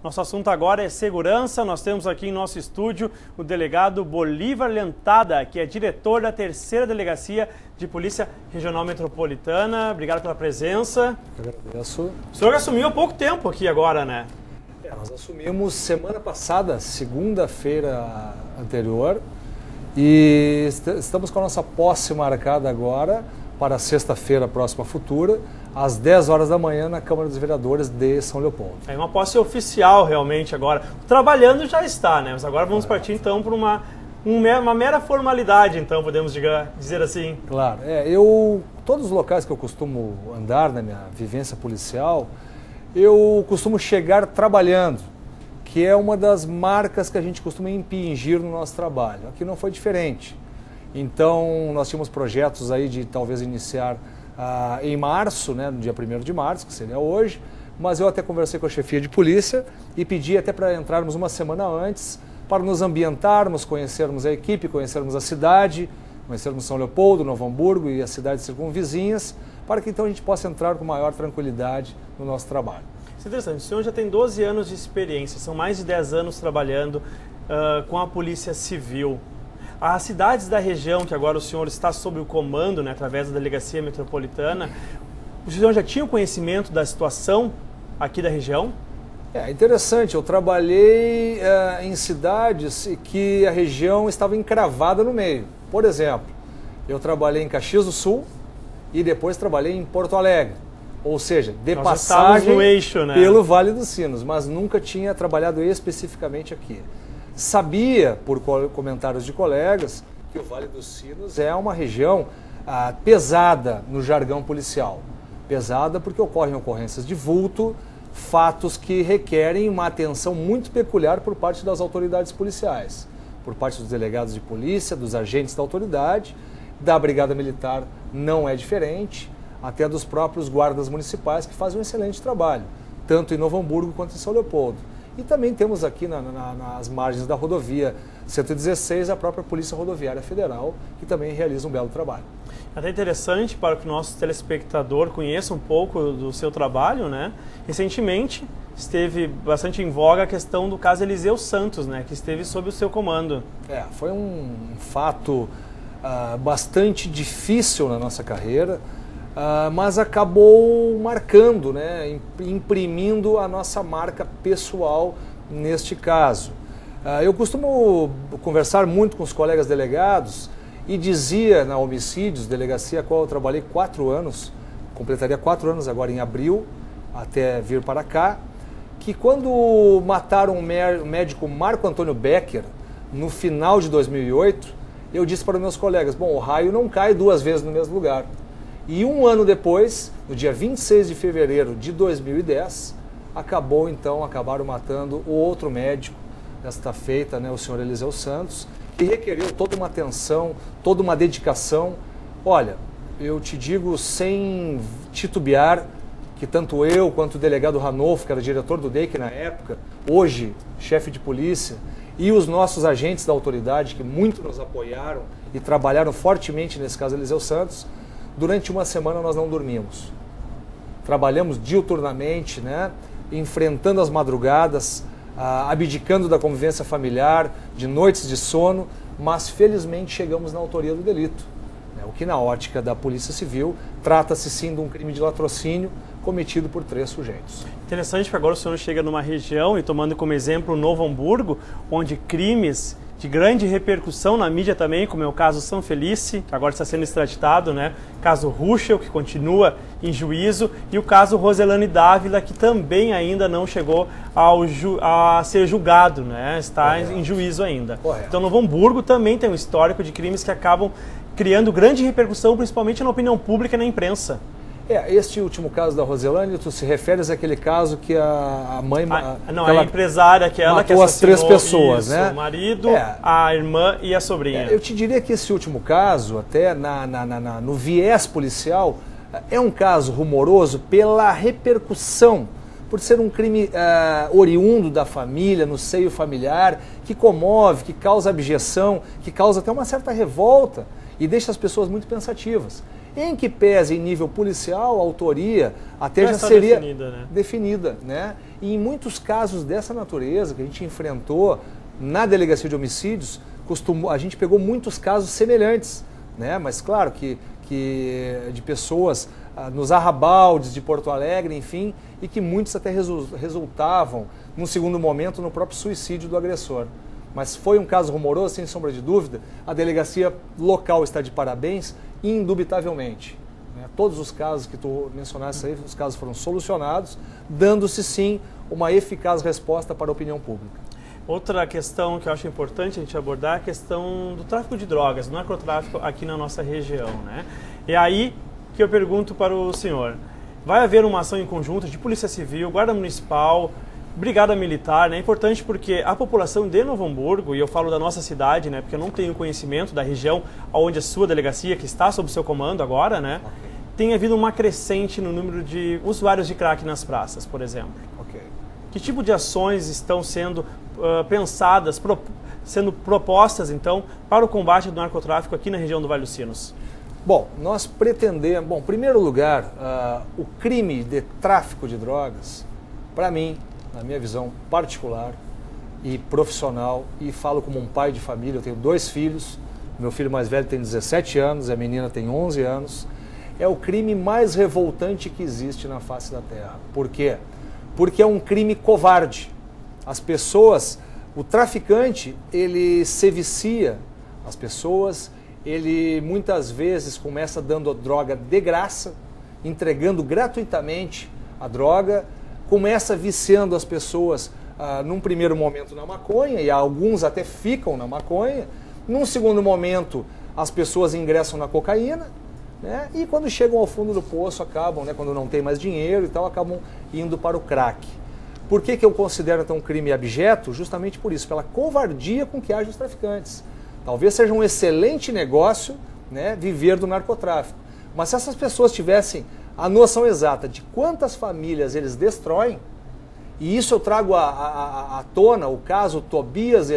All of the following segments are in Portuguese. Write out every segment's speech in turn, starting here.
Nosso assunto agora é segurança. Nós temos aqui em nosso estúdio o delegado Bolívar Lentada, que é diretor da 3ª Delegacia de Polícia Regional Metropolitana. Obrigado pela presença. Eu agradeço. O senhor assumiu há pouco tempo aqui agora, né? Nós assumimos semana passada, segunda-feira anterior, e estamos com a nossa posse marcada agora para sexta-feira próxima futura, às 10 horas da manhã, na Câmara dos Vereadores de São Leopoldo. É uma posse oficial realmente agora. Trabalhando já está, né? Mas agora vamos partir então para uma mera formalidade, então, podemos dizer assim. Claro. Todos os locais que eu costumo andar na minha vivência policial, eu costumo chegar trabalhando, que é uma das marcas que a gente costuma impingir no nosso trabalho. Aqui não foi diferente. Então, nós tínhamos projetos aí de talvez iniciar em março, né, no dia 1º de março, que seria hoje, mas eu até conversei com a chefia de polícia e pedi até para entrarmos uma semana antes, para nos ambientarmos, conhecermos a equipe, conhecermos a cidade, conhecermos São Leopoldo, Novo Hamburgo e as cidades circunvizinhas, para que então a gente possa entrar com maior tranquilidade no nosso trabalho. Isso é interessante. O senhor já tem 12 anos de experiência, são mais de 10 anos trabalhando com a Polícia Civil. As cidades da região, que agora o senhor está sob o comando, né, através da Delegacia Metropolitana, o senhor já tinha conhecimento da situação aqui da região? É interessante, eu trabalhei em cidades que a região estava encravada no meio. Por exemplo, eu trabalhei em Caxias do Sul e depois trabalhei em Porto Alegre. Ou seja, de passagem no eixo, né? Pelo Vale dos Sinos, mas nunca tinha trabalhado especificamente aqui. Sabia, por comentários de colegas, que o Vale dos Sinos é uma região pesada no jargão policial. Pesada porque ocorrem ocorrências de vulto, fatos que requerem uma atenção muito peculiar por parte das autoridades policiais, por parte dos delegados de polícia, dos agentes da autoridade, da Brigada Militar não é diferente, até dos próprios guardas municipais que fazem um excelente trabalho, tanto em Novo Hamburgo quanto em São Leopoldo. E também temos aqui nas margens da rodovia 116 a própria Polícia Rodoviária Federal, que também realiza um belo trabalho. Até interessante para que o nosso telespectador conheça um pouco do seu trabalho, né? Recentemente esteve bastante em voga a questão do caso Eliseu Santos, né? Que esteve sob o seu comando. Foi um fato bastante difícil na nossa carreira, mas acabou marcando, né, imprimindo a nossa marca pessoal neste caso. Eu costumo conversar muito com os colegas delegados e dizia na Homicídios, delegacia a qual eu trabalhei 4 anos, completaria 4 anos agora em abril, até vir para cá, que quando mataram o médico Marco Antônio Becker, no final de 2008, eu disse para os meus colegas, bom, o raio não cai 2 vezes no mesmo lugar. E 1 ano depois, no dia 26 de fevereiro de 2010, acabaram matando o outro médico desta feita, né, o senhor Eliseu Santos, que requeriu toda uma atenção, toda uma dedicação. Olha, eu te digo sem titubear que tanto eu quanto o delegado Ranolfo, que era diretor do DEIC na época, hoje chefe de polícia, e os nossos agentes da autoridade, que muito nos apoiaram e trabalharam fortemente nesse caso Eliseu Santos, durante 1 semana nós não dormimos. Trabalhamos diuturnamente, né, enfrentando as madrugadas, abdicando da convivência familiar, de noites de sono, mas felizmente chegamos na autoria do delito. O que na ótica da Polícia Civil trata-se sim de um crime de latrocínio cometido por 3 sujeitos. Interessante que agora o senhor chega numa região e tomando como exemplo Novo Hamburgo, onde crimes de grande repercussão na mídia também, como é o caso São Felice, que agora está sendo extraditado, né? Caso Ruschel, que continua em juízo, e o caso Roselane Dávila, que também ainda não chegou a ser julgado, né? Está em juízo ainda. Correto. Então Novo Hamburgo também tem um histórico de crimes que acabam criando grande repercussão, principalmente na opinião pública e na imprensa. Este último caso da Roselane, tu se referes àquele caso que a mãe... a empresária, aquela que matou as 3 pessoas, isso, né? O marido, a irmã e a sobrinha. Eu te diria que esse último caso, até no viés policial, é um caso rumoroso pela repercussão, por ser um crime oriundo da família, no seio familiar, que comove, que causa abjeção, que causa até uma certa revolta e deixa as pessoas muito pensativas. em que pese em nível policial, a autoria até já seria definida, né? E em muitos casos dessa natureza que a gente enfrentou na Delegacia de Homicídios, a gente pegou muitos casos semelhantes, né? Mas claro que de pessoas nos arrabaldes de Porto Alegre, enfim, e que muitos até resultavam, num segundo momento, no próprio suicídio do agressor. Mas foi um caso rumoroso, sem sombra de dúvida. A delegacia local está de parabéns, indubitavelmente. Todos os casos que tu mencionaste aí, os casos foram solucionados, dando-se sim uma eficaz resposta para a opinião pública. Outra questão que eu acho importante a gente abordar é a questão do tráfico de drogas, do narcotráfico aqui na nossa região, né? E aí que eu pergunto para o senhor, vai haver uma ação em conjunto de Polícia Civil, Guarda Municipal, Brigada Militar, né? É importante porque a população de Novo Hamburgo, e eu falo da nossa cidade, né? Porque eu não tenho conhecimento da região onde a sua delegacia, que está sob seu comando agora, né? Tem havido uma crescente no número de usuários de crack nas praças, por exemplo. Que tipo de ações estão sendo pensadas, sendo propostas, então, para o combate do narcotráfico aqui na região do Vale dos Sinos? Bom, nós pretendemos... Bom, em primeiro lugar, o crime de tráfico de drogas, para mim, na minha visão particular e profissional, e falo como um pai de família, eu tenho 2 filhos, meu filho mais velho tem 17 anos, a menina tem 11 anos, é o crime mais revoltante que existe na face da terra. Por quê? Porque é um crime covarde. As pessoas, o traficante, ele se vicia as pessoas, ele muitas vezes começa dando a droga de graça, entregando gratuitamente a droga, começa viciando as pessoas num primeiro momento na maconha, e alguns até ficam na maconha, num segundo momento as pessoas ingressam na cocaína, né? E quando chegam ao fundo do poço acabam, né, quando não tem mais dinheiro e tal, acabam indo para o crack. Por que eu considero então um crime abjeto? Justamente por isso, pela covardia com que agem os traficantes. Talvez seja um excelente negócio, né, viver do narcotráfico, mas se essas pessoas tivessem a noção exata de quantas famílias eles destroem, e isso eu trago à tona o caso Tobias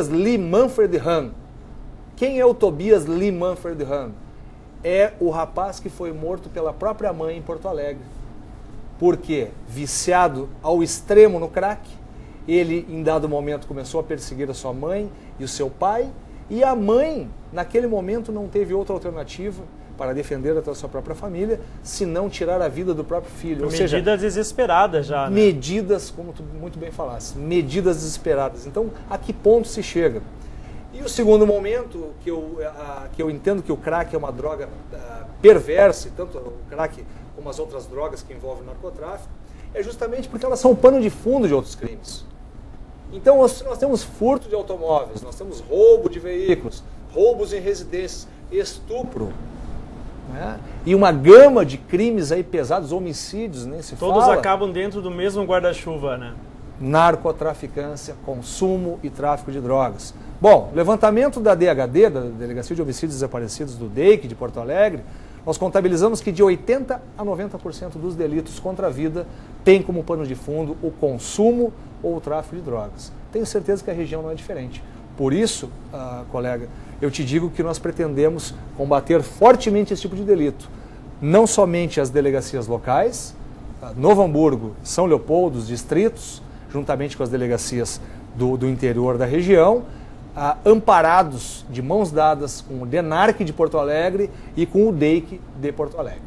Lee Manfred Hahn. Quem é o Tobias Lee Manfred Hahn? É o rapaz que foi morto pela própria mãe em Porto Alegre. Por quê? Viciado ao extremo no crack, ele em dado momento começou a perseguir a sua mãe e o seu pai, e a mãe naquele momento não teve outra alternativa para defender a sua própria família, se não tirar a vida do próprio filho. Ou seja, medidas desesperadas já, né? Medidas, como tu muito bem falaste, medidas desesperadas. Então, a que ponto se chega? E o segundo momento, que eu entendo que o crack é uma droga perversa, tanto o crack como as outras drogas que envolvem o narcotráfico, é justamente porque elas são o pano de fundo de outros crimes. Então nós temos furto de automóveis, nós temos roubo de veículos, roubos em residências, estupro, né? E uma gama de crimes aí pesados, homicídios, nem se fala. Todos acabam dentro do mesmo guarda-chuva, né? Narcotraficância, consumo e tráfico de drogas. Bom, levantamento da DHD, da Delegacia de Homicídios Desaparecidos do DEIC de Porto Alegre, nós contabilizamos que de 80% a 90% dos delitos contra a vida tem como pano de fundo o consumo ou o tráfico de drogas. Tenho certeza que a região não é diferente. Por isso, colega, eu te digo que nós pretendemos combater fortemente esse tipo de delito. Não somente as delegacias locais, Novo Hamburgo, São Leopoldo, os distritos, juntamente com as delegacias do interior da região, amparados de mãos dadas com o DENARC de Porto Alegre e com o DEIC de Porto Alegre.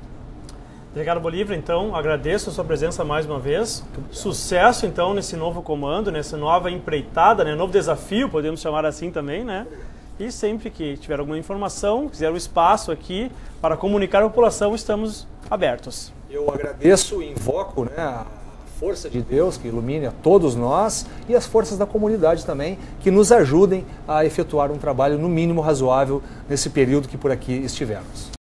Delegado Bolívar, então, agradeço a sua presença mais uma vez. Sucesso, então, nesse novo comando, nessa nova empreitada, né? Novo desafio, podemos chamar assim também, né? E sempre que tiver alguma informação, quiser um espaço aqui para comunicar a população, estamos abertos. Eu agradeço e invoco, né, a força de Deus que ilumine a todos nós e as forças da comunidade também, que nos ajudem a efetuar um trabalho no mínimo razoável nesse período que por aqui estivemos.